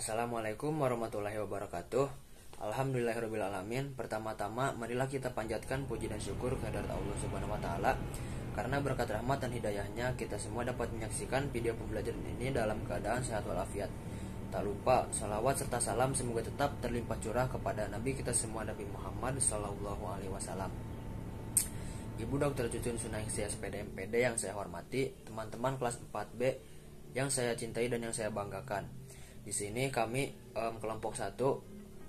Assalamualaikum warahmatullahi wabarakatuh. Alhamdulillahirrabbilalamin. Pertama-tama marilah kita panjatkan puji dan syukur kehadirat Allah Subhanahu wa taala, karena berkat rahmat dan hidayahnya kita semua dapat menyaksikan video pembelajaran ini dalam keadaan sehat walafiat. Tak lupa salawat serta salam semoga tetap terlimpah curah kepada Nabi kita semua, Nabi Muhammad SAW. Ibu Dr. Cucun Sunaingsi SPD MPD yang saya hormati, teman-teman kelas 4B yang saya cintai dan yang saya banggakan. Di sini kami kelompok 1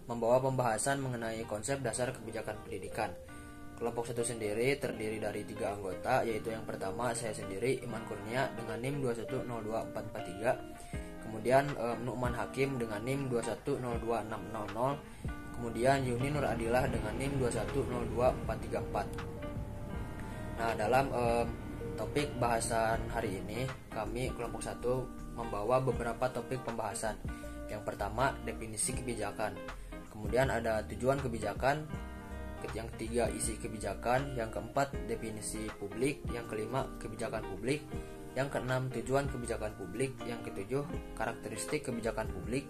membawa pembahasan mengenai konsep dasar kebijakan pendidikan. Kelompok 1 sendiri terdiri dari 3 anggota, yaitu yang pertama saya sendiri, Iman Kurnia dengan NIM 2102443. Kemudian Nu'man Hakim dengan NIM 2102600. Kemudian Yuni Nur Adilah dengan NIM 2102434. Nah, dalam topik bahasan hari ini kami kelompok 1 membawa beberapa topik pembahasan. Yang pertama, definisi kebijakan. Kemudian ada tujuan kebijakan. Yang ketiga, isi kebijakan. Yang keempat, definisi publik. Yang kelima, kebijakan publik. Yang keenam, tujuan kebijakan publik. Yang ketujuh, karakteristik kebijakan publik.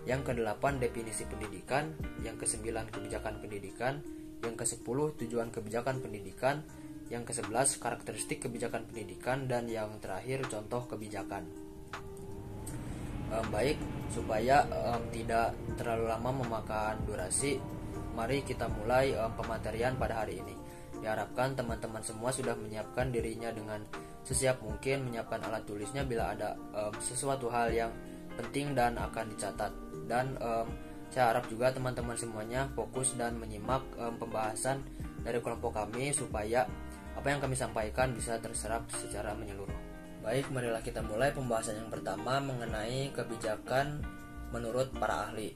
Yang kedelapan, definisi pendidikan. Yang kesembilan, kebijakan pendidikan. Yang kesepuluh, tujuan kebijakan pendidikan. Yang ke-11 karakteristik kebijakan pendidikan, dan yang terakhir contoh kebijakan. Baik, supaya tidak terlalu lama memakan durasi, mari kita mulai pematerian pada hari ini. Diharapkan teman-teman semua sudah menyiapkan dirinya dengan sesiap mungkin, menyiapkan alat tulisnya bila ada sesuatu hal yang penting dan akan dicatat. Dan saya harap juga teman-teman semuanya fokus dan menyimak pembahasan dari kelompok kami supaya apa yang kami sampaikan bisa terserap secara menyeluruh. Baik, marilah kita mulai pembahasan yang pertama mengenai kebijakan menurut para ahli.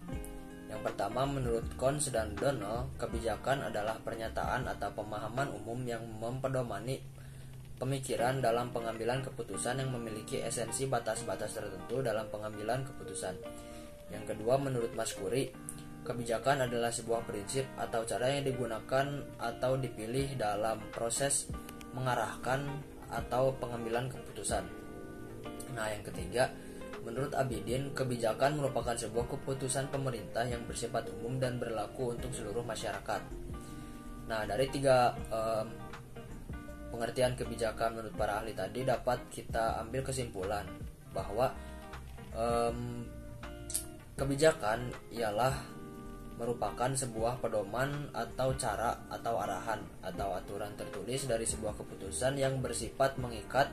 Yang pertama, menurut Kons dan Donald, kebijakan adalah pernyataan atau pemahaman umum yang mempedomani pemikiran dalam pengambilan keputusan yang memiliki esensi batas-batas tertentu dalam pengambilan keputusan. Yang kedua, menurut Maskuri, kebijakan adalah sebuah prinsip atau cara yang digunakan atau dipilih dalam proses mengarahkan atau pengambilan keputusan. Nah, yang ketiga, menurut Abidin, kebijakan merupakan sebuah keputusan pemerintah yang bersifat umum dan berlaku untuk seluruh masyarakat. Nah, dari 3 pengertian kebijakan menurut para ahli tadi dapat kita ambil kesimpulan bahwa kebijakan ialah merupakan sebuah pedoman atau cara atau arahan atau aturan tertulis dari sebuah keputusan yang bersifat mengikat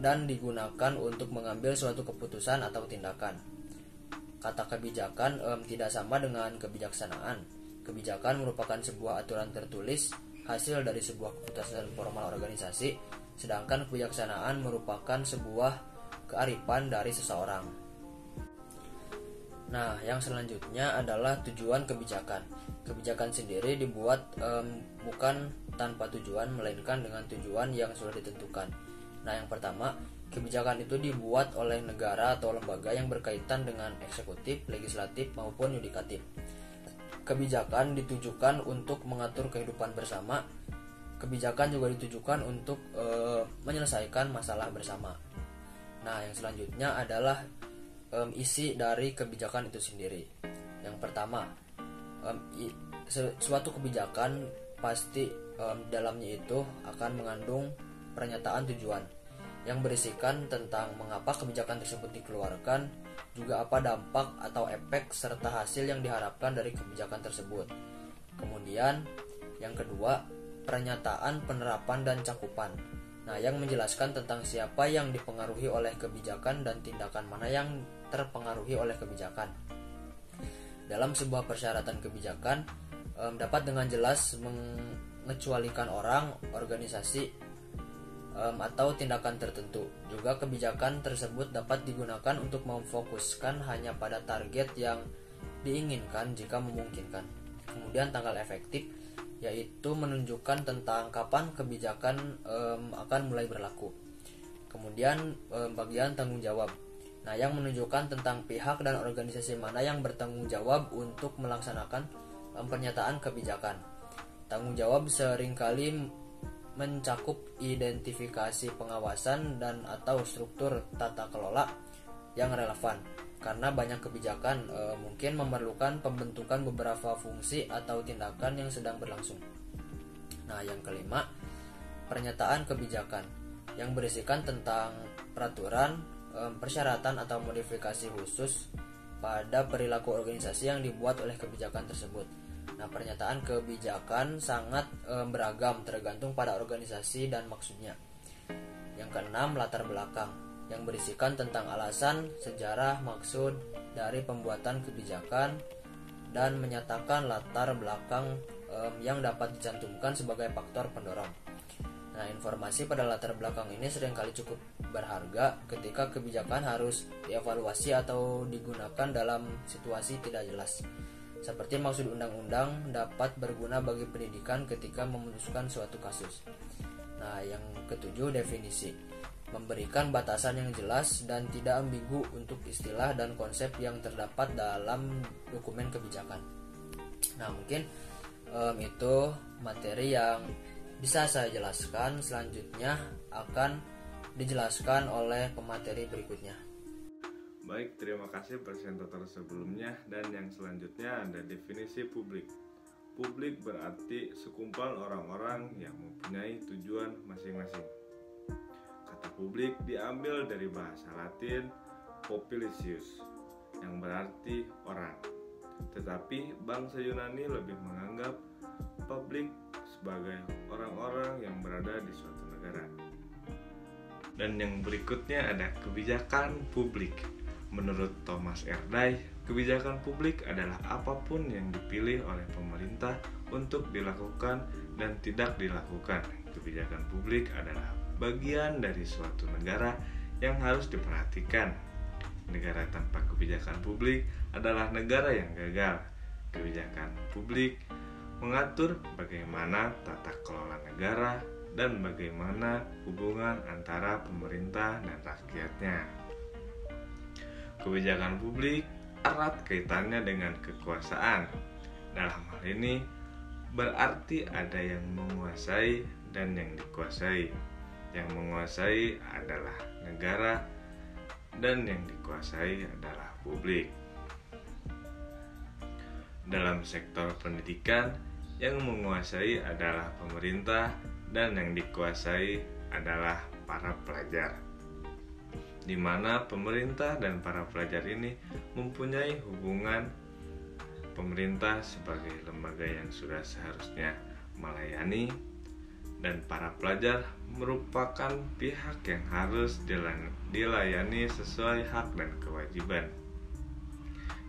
dan digunakan untuk mengambil suatu keputusan atau tindakan. Kata kebijakan tidak sama dengan kebijaksanaan. Kebijakan merupakan sebuah aturan tertulis hasil dari sebuah keputusan formal organisasi, sedangkan kebijaksanaan merupakan sebuah kearifan dari seseorang. Nah, yang selanjutnya adalah tujuan kebijakan. Kebijakan sendiri dibuat bukan tanpa tujuan, melainkan dengan tujuan yang sudah ditentukan. Nah, yang pertama, kebijakan itu dibuat oleh negara atau lembaga yang berkaitan dengan eksekutif, legislatif, maupun yudikatif. Kebijakan ditujukan untuk mengatur kehidupan bersama. Kebijakan juga ditujukan untuk menyelesaikan masalah bersama. Nah, yang selanjutnya adalah isi dari kebijakan itu sendiri. Yang pertama, suatu kebijakan pasti dalamnya itu akan mengandung pernyataan tujuan yang berisikan tentang mengapa kebijakan tersebut dikeluarkan, juga apa dampak atau efek serta hasil yang diharapkan dari kebijakan tersebut. Kemudian yang kedua, pernyataan penerapan dan cakupan. Nah, yang menjelaskan tentang siapa yang dipengaruhi oleh kebijakan dan tindakan mana yang terpengaruhi oleh kebijakan. Dalam sebuah persyaratan kebijakan dapat dengan jelas mengecualikan orang, organisasi, atau tindakan tertentu. Juga kebijakan tersebut dapat digunakan untuk memfokuskan hanya pada target yang diinginkan jika memungkinkan. Kemudian tanggal efektif, yaitu menunjukkan tentang kapan kebijakan akan mulai berlaku. Kemudian bagian tanggung jawab, nah yang menunjukkan tentang pihak dan organisasi mana yang bertanggung jawab untuk melaksanakan pernyataan kebijakan. Tanggung jawab seringkali mencakup identifikasi pengawasan dan atau struktur tata kelola yang relevan. karena banyak kebijakan mungkin memerlukan pembentukan beberapa fungsi atau tindakan yang sedang berlangsung. Nah, yang kelima, pernyataan kebijakan yang berisikan tentang peraturan, persyaratan atau modifikasi khusus pada perilaku organisasi yang dibuat oleh kebijakan tersebut. Nah, pernyataan kebijakan sangat beragam tergantung pada organisasi dan maksudnya. Yang keenam, latar belakang yang berisikan tentang alasan, sejarah, maksud dari pembuatan kebijakan dan menyatakan latar belakang yang dapat dicantumkan sebagai faktor pendorong. Nah, informasi pada latar belakang ini seringkali cukup berharga ketika kebijakan harus dievaluasi atau digunakan dalam situasi tidak jelas. Seperti maksud undang-undang dapat berguna bagi pendidikan ketika memutuskan suatu kasus. Nah, yang ketujuh, definisi. Memberikan batasan yang jelas dan tidak ambigu untuk istilah dan konsep yang terdapat dalam dokumen kebijakan. Nah, mungkin itu materi yang bisa saya jelaskan. Selanjutnya akan dijelaskan oleh pemateri berikutnya. Baik, terima kasih presentator sebelumnya. Dan yang selanjutnya ada definisi publik. Publik berarti sekumpulan orang-orang yang mempunyai tujuan masing-masing. Kata publik diambil dari bahasa Latin populisius yang berarti orang. Tetapi bangsa Yunani lebih menganggap publik sebagai orang-orang yang berada di suatu negara. Dan yang berikutnya ada kebijakan publik. Menurut Thomas Erdai, kebijakan publik adalah apapun yang dipilih oleh pemerintah untuk dilakukan dan tidak dilakukan. Kebijakan publik adalah bagian dari suatu negara yang harus diperhatikan. Negara tanpa kebijakan publik adalah negara yang gagal. Kebijakan publik mengatur bagaimana tata kelola negara dan bagaimana hubungan antara pemerintah dan rakyatnya. Kebijakan publik erat kaitannya dengan kekuasaan. Dalam hal ini berarti ada yang menguasai dan yang dikuasai. Yang menguasai adalah negara dan yang dikuasai adalah publik. Dalam sektor pendidikan, yang menguasai adalah pemerintah dan yang dikuasai adalah para pelajar, di mana pemerintah dan para pelajar ini mempunyai hubungan. Pemerintah sebagai lembaga yang sudah seharusnya melayani, dan para pelajar merupakan pihak yang harus dilayani sesuai hak dan kewajiban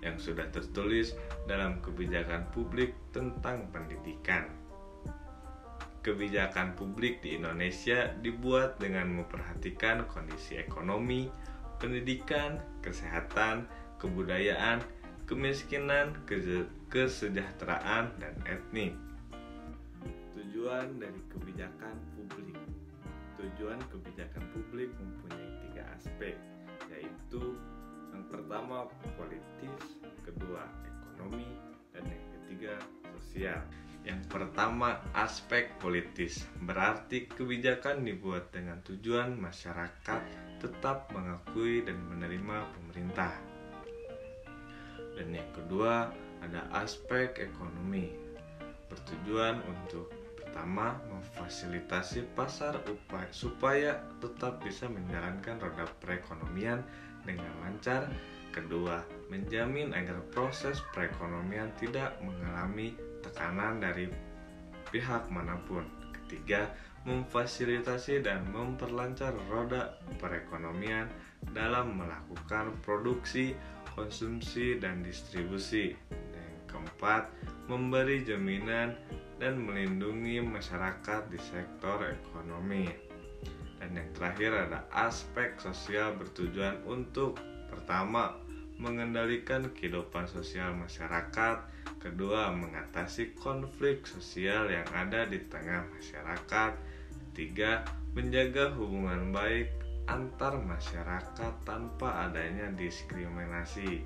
yang sudah tertulis dalam kebijakan publik tentang pendidikan. Kebijakan publik di Indonesia dibuat dengan memperhatikan kondisi ekonomi, pendidikan, kesehatan, kebudayaan, kemiskinan, kesejahteraan, dan etnik. Tujuan dari kebijakan publik. Tujuan kebijakan publik mempunyai 3 aspek, yaitu yang pertama politis, kedua ekonomi, dan yang ketiga sosial. Yang pertama, aspek politis, berarti kebijakan dibuat dengan tujuan masyarakat tetap mengakui dan menerima pemerintah. Dan yang kedua, ada aspek ekonomi, bertujuan untuk pertama, memfasilitasi pasar supaya tetap bisa menjalankan roda perekonomian dengan lancar. Kedua, menjamin agar proses perekonomian tidak mengalami tekanan dari pihak manapun. Ketiga, memfasilitasi dan memperlancar roda perekonomian dalam melakukan produksi, konsumsi, dan distribusi. Dan yang keempat, memberi jaminan dan melindungi masyarakat di sektor ekonomi. Dan yang terakhir ada aspek sosial, bertujuan untuk pertama, mengendalikan kehidupan sosial masyarakat. Kedua, mengatasi konflik sosial yang ada di tengah masyarakat. Ketiga, menjaga hubungan baik antar masyarakat tanpa adanya diskriminasi.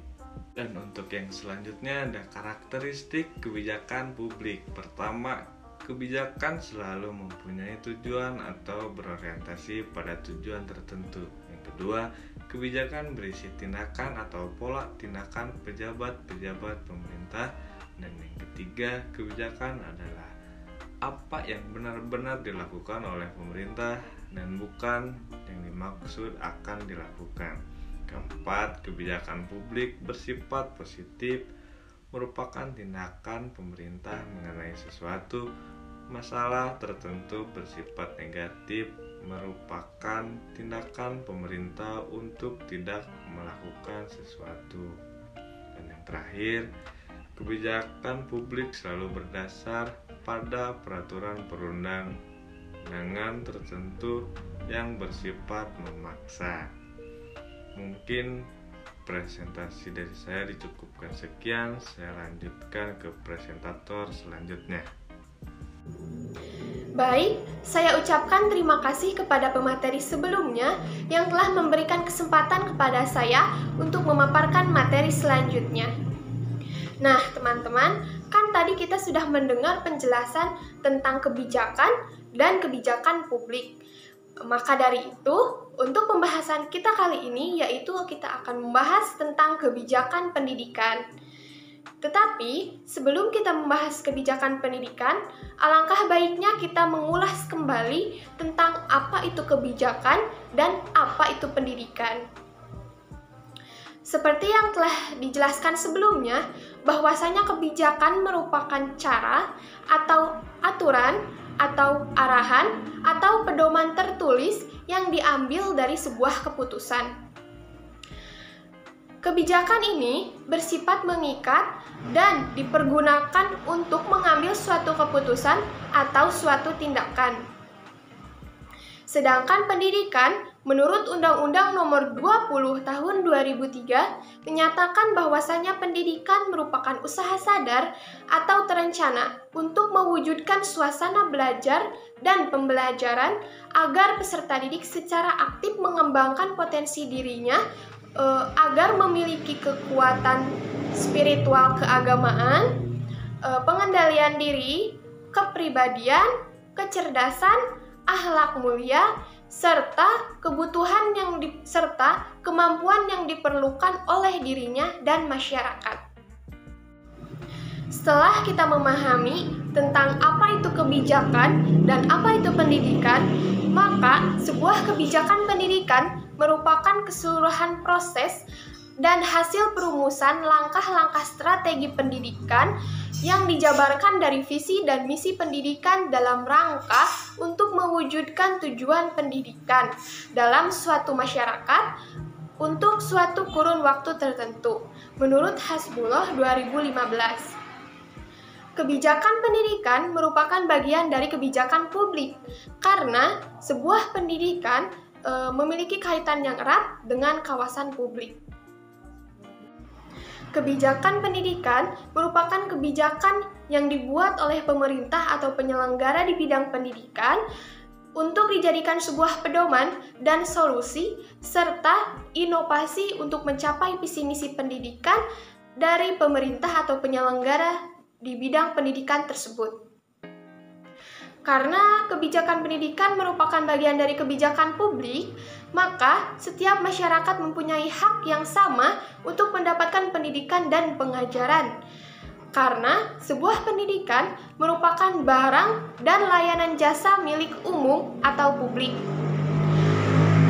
Dan untuk yang selanjutnya ada karakteristik kebijakan publik. Pertama, kebijakan selalu mempunyai tujuan atau berorientasi pada tujuan tertentu. Yang kedua, kebijakan berisi tindakan atau pola tindakan pejabat-pejabat pemerintah. Dan yang ketiga, kebijakan adalah apa yang benar-benar dilakukan oleh pemerintah dan bukan yang dimaksud akan dilakukan. Keempat, kebijakan publik bersifat positif, merupakan tindakan pemerintah mengenai sesuatu masalah tertentu. Bersifat negatif merupakan tindakan pemerintah untuk tidak melakukan sesuatu. Dan yang terakhir, kebijakan publik selalu berdasar pada peraturan perundang-undangan tertentu yang bersifat memaksa. Mungkin presentasi dari saya dicukupkan sekian. Saya lanjutkan ke presentator selanjutnya. Baik, saya ucapkan terima kasih kepada pemateri sebelumnya yang telah memberikan kesempatan kepada saya untuk memaparkan materi selanjutnya. Nah, teman-teman, kan tadi kita sudah mendengar penjelasan tentang kebijakan dan kebijakan publik. Maka dari itu, untuk pembahasan kita kali ini yaitu kita akan membahas tentang kebijakan pendidikan. Tetapi, sebelum kita membahas kebijakan pendidikan, alangkah baiknya kita mengulas kembali tentang apa itu kebijakan dan apa itu pendidikan. Seperti yang telah dijelaskan sebelumnya, bahwasanya kebijakan merupakan cara atau aturan atau arahan atau pedoman tertulis yang diambil dari sebuah keputusan. Kebijakan ini bersifat mengikat dan dipergunakan untuk mengambil suatu keputusan atau suatu tindakan. Sedangkan pendidikan, menurut Undang-Undang Nomor 20 Tahun 2003, menyatakan bahwasanya pendidikan merupakan usaha sadar atau terencana untuk mewujudkan suasana belajar dan pembelajaran agar peserta didik secara aktif mengembangkan potensi dirinya agar memiliki kekuatan spiritual keagamaan, pengendalian diri, kepribadian, kecerdasan, akhlak mulia, serta kebutuhan serta kemampuan yang diperlukan oleh dirinya dan masyarakat. Setelah kita memahami tentang apa itu kebijakan dan apa itu pendidikan, maka sebuah kebijakan pendidikan merupakan keseluruhan proses dan hasil perumusan langkah-langkah strategi pendidikan yang dijabarkan dari visi dan misi pendidikan dalam rangka untuk mewujudkan tujuan pendidikan dalam suatu masyarakat untuk suatu kurun waktu tertentu, menurut Hasbuloh 2015. Kebijakan pendidikan merupakan bagian dari kebijakan publik karena sebuah pendidikan memiliki kaitan yang erat dengan kawasan publik. Kebijakan pendidikan merupakan kebijakan yang dibuat oleh pemerintah atau penyelenggara di bidang pendidikan untuk dijadikan sebuah pedoman dan solusi serta inovasi untuk mencapai visi misi pendidikan dari pemerintah atau penyelenggara di bidang pendidikan tersebut. Karena kebijakan pendidikan merupakan bagian dari kebijakan publik, maka setiap masyarakat mempunyai hak yang sama untuk mendapatkan pendidikan dan pengajaran. Karena sebuah pendidikan merupakan barang dan layanan jasa milik umum atau publik.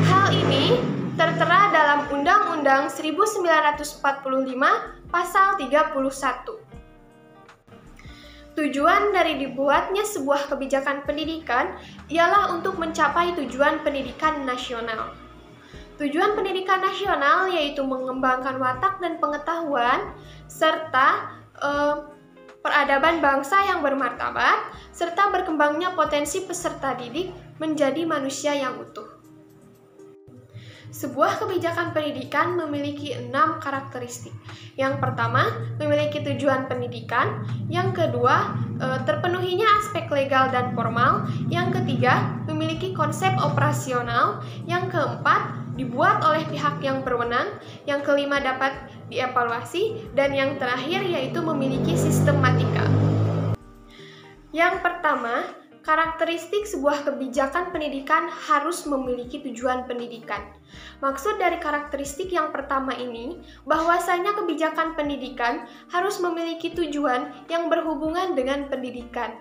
Hal ini tertera dalam Undang-Undang 1945 Pasal 31. Tujuan dari dibuatnya sebuah kebijakan pendidikan ialah untuk mencapai tujuan pendidikan nasional. Tujuan pendidikan nasional yaitu mengembangkan watak dan pengetahuan, serta peradaban bangsa yang bermartabat, serta berkembangnya potensi peserta didik menjadi manusia yang utuh. Sebuah kebijakan pendidikan memiliki 6 karakteristik. Yang pertama, memiliki tujuan pendidikan. Yang kedua, terpenuhinya aspek legal dan formal. Yang ketiga, memiliki konsep operasional. Yang keempat, dibuat oleh pihak yang berwenang. Yang kelima, dapat dievaluasi. Dan yang terakhir, yaitu memiliki sistematika. Yang pertama, Karakteristik sebuah kebijakan pendidikan harus memiliki tujuan pendidikan. Maksud dari karakteristik yang pertama ini, bahwasanya kebijakan pendidikan harus memiliki tujuan yang berhubungan dengan pendidikan.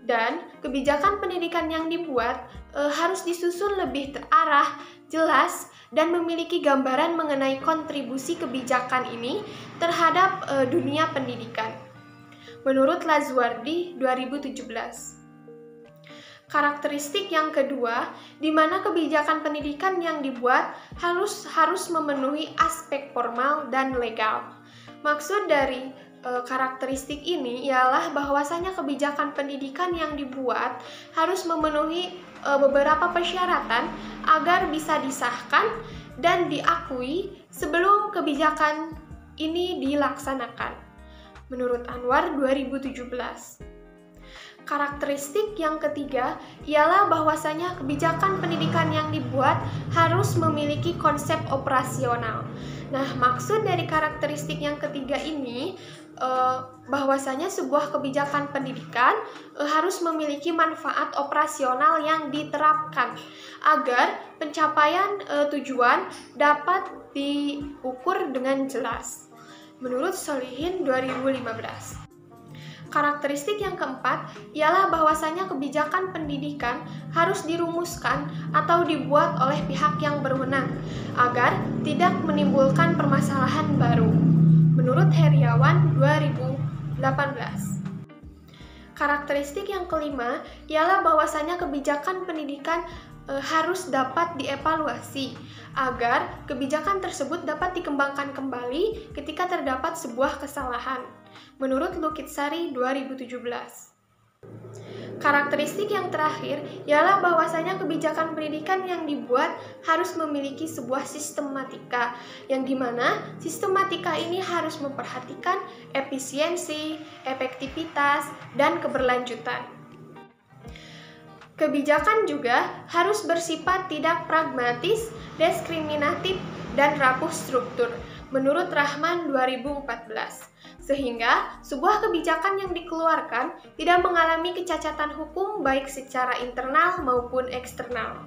Dan kebijakan pendidikan yang dibuat harus disusun lebih terarah, jelas, dan memiliki gambaran mengenai kontribusi kebijakan ini terhadap dunia pendidikan. Menurut Lazuardi 2017. Karakteristik yang kedua, di mana kebijakan pendidikan yang dibuat harus memenuhi aspek formal dan legal. Maksud dari karakteristik ini ialah bahwasanya kebijakan pendidikan yang dibuat harus memenuhi beberapa persyaratan agar bisa disahkan dan diakui sebelum kebijakan ini dilaksanakan. Menurut Anwar 2017. Karakteristik yang ketiga ialah bahwasanya kebijakan pendidikan yang dibuat harus memiliki konsep operasional. Nah, maksud dari karakteristik yang ketiga ini bahwasanya sebuah kebijakan pendidikan harus memiliki manfaat operasional yang diterapkan agar pencapaian tujuan dapat diukur dengan jelas. Menurut Solihin 2015. Karakteristik yang keempat ialah bahwasanya kebijakan pendidikan harus dirumuskan atau dibuat oleh pihak yang berwenang agar tidak menimbulkan permasalahan baru. Menurut Heriawan 2018. Karakteristik yang kelima ialah bahwasanya kebijakan pendidikan harus dapat dievaluasi agar kebijakan tersebut dapat dikembangkan kembali ketika terdapat sebuah kesalahan. Menurut Lukitsari 2017. Karakteristik yang terakhir ialah bahwasanya kebijakan pendidikan yang dibuat harus memiliki sebuah sistematika, yang dimana sistematika ini harus memperhatikan efisiensi, efektivitas, dan keberlanjutan. Kebijakan juga harus bersifat tidak pragmatis, diskriminatif, dan rapuh struktur, menurut Rahman 2014. Sehingga sebuah kebijakan yang dikeluarkan tidak mengalami kecacatan hukum baik secara internal maupun eksternal.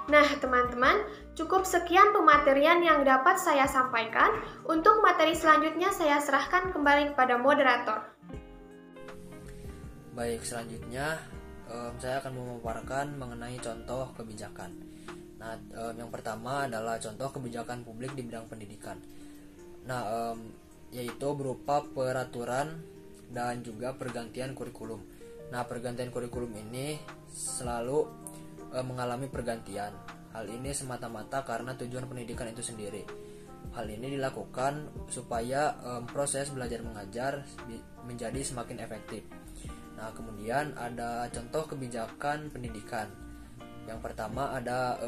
Nah, teman-teman, cukup sekian pematerian yang dapat saya sampaikan. Untuk materi selanjutnya saya serahkan kembali kepada moderator. Baik, selanjutnya saya akan memaparkan mengenai contoh kebijakan. Nah, yang pertama adalah contoh kebijakan publik di bidang pendidikan. Nah, yaitu berupa peraturan dan juga pergantian kurikulum. Nah, pergantian kurikulum ini selalu mengalami pergantian. Hal ini semata-mata karena tujuan pendidikan itu sendiri. Hal ini dilakukan supaya proses belajar mengajar menjadi semakin efektif. Nah, kemudian ada contoh kebijakan pendidikan. Yang pertama ada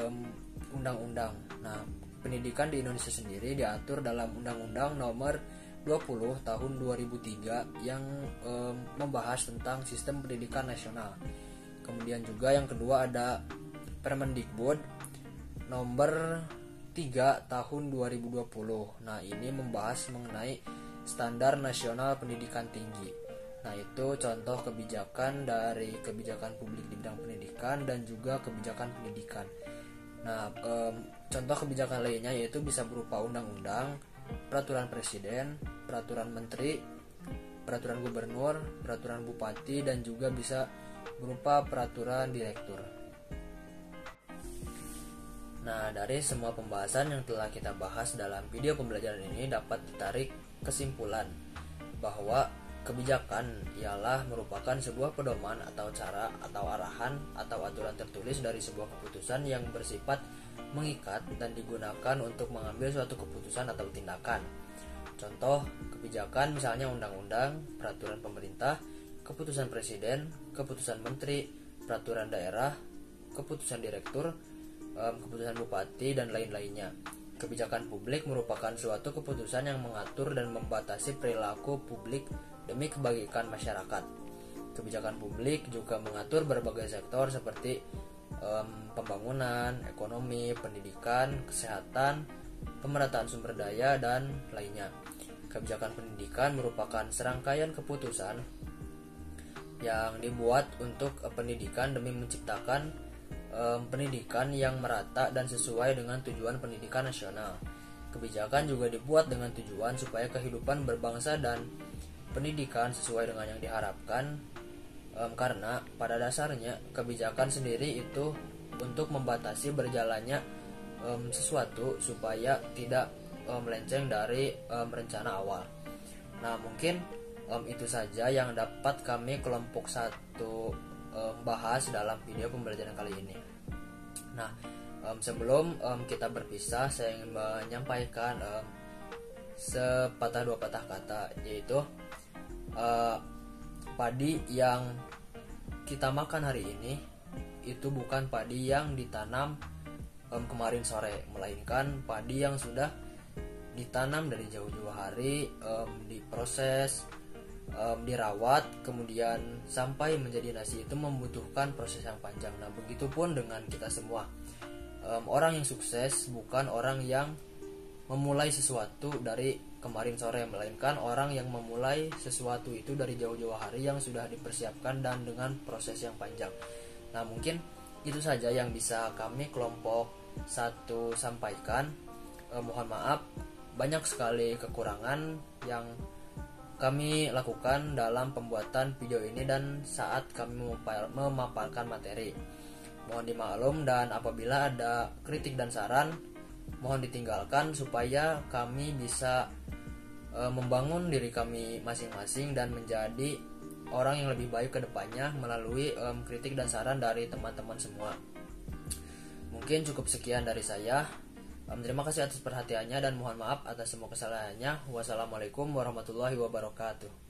undang-undang. Nah, pendidikan di Indonesia sendiri diatur dalam Undang-Undang Nomor 20 Tahun 2003 yang membahas tentang sistem pendidikan nasional. Kemudian juga yang kedua ada Permendikbud Nomor 3 Tahun 2020. Nah, ini membahas mengenai Standar Nasional Pendidikan Tinggi. Nah, itu contoh kebijakan dari kebijakan publik di bidang pendidikan dan juga kebijakan pendidikan. Nah, contoh kebijakan lainnya yaitu bisa berupa undang-undang, peraturan presiden, peraturan menteri, peraturan gubernur, peraturan bupati, dan juga bisa berupa peraturan direktur. Nah, dari semua pembahasan yang telah kita bahas dalam video pembelajaran ini dapat ditarik kesimpulan bahwa kebijakan ialah merupakan sebuah pedoman atau cara atau arahan atau aturan tertulis dari sebuah keputusan yang bersifat mengikat dan digunakan untuk mengambil suatu keputusan atau tindakan. Contoh kebijakan misalnya undang-undang, peraturan pemerintah, keputusan presiden, keputusan menteri, peraturan daerah, keputusan direktur, keputusan bupati, dan lain-lainnya. Kebijakan publik merupakan suatu keputusan yang mengatur dan membatasi perilaku publik demi kebaikan masyarakat. Kebijakan publik juga mengatur berbagai sektor seperti pembangunan, ekonomi, pendidikan, kesehatan, pemerataan sumber daya, dan lainnya. Kebijakan pendidikan merupakan serangkaian keputusan yang dibuat untuk pendidikan demi menciptakan pendidikan yang merata dan sesuai dengan tujuan pendidikan nasional. Kebijakan juga dibuat dengan tujuan supaya kehidupan berbangsa dan pendidikan sesuai dengan yang diharapkan, karena pada dasarnya kebijakan sendiri itu untuk membatasi berjalannya sesuatu supaya tidak melenceng dari rencana awal. Nah, mungkin itu saja yang dapat kami kelompok 1 bahas dalam video pembelajaran kali ini. Nah, sebelum kita berpisah, saya ingin menyampaikan sepatah dua patah kata, yaitu padi yang kita makan hari ini itu bukan padi yang ditanam kemarin sore, melainkan padi yang sudah ditanam dari jauh-jauh hari, diproses, dirawat, kemudian sampai menjadi nasi. Itu membutuhkan proses yang panjang. Nah, begitupun dengan kita semua. Orang yang sukses bukan orang yang memulai sesuatu dari kemarin sore, melainkan orang yang memulai sesuatu itu dari jauh-jauh hari yang sudah dipersiapkan dan dengan proses yang panjang. Nah, mungkin itu saja yang bisa kami kelompok 1 sampaikan. Mohon maaf, banyak sekali kekurangan yang kami lakukan dalam pembuatan video ini dan saat kami memaparkan materi. Mohon dimaklum, dan apabila ada kritik dan saran, mohon ditinggalkan supaya kami bisa membangun diri kami masing-masing dan menjadi orang yang lebih baik ke depannya melalui kritik dan saran dari teman-teman semua. Mungkin cukup sekian dari saya. Terima kasih atas perhatiannya dan mohon maaf atas semua kesalahannya. Wassalamualaikum warahmatullahi wabarakatuh.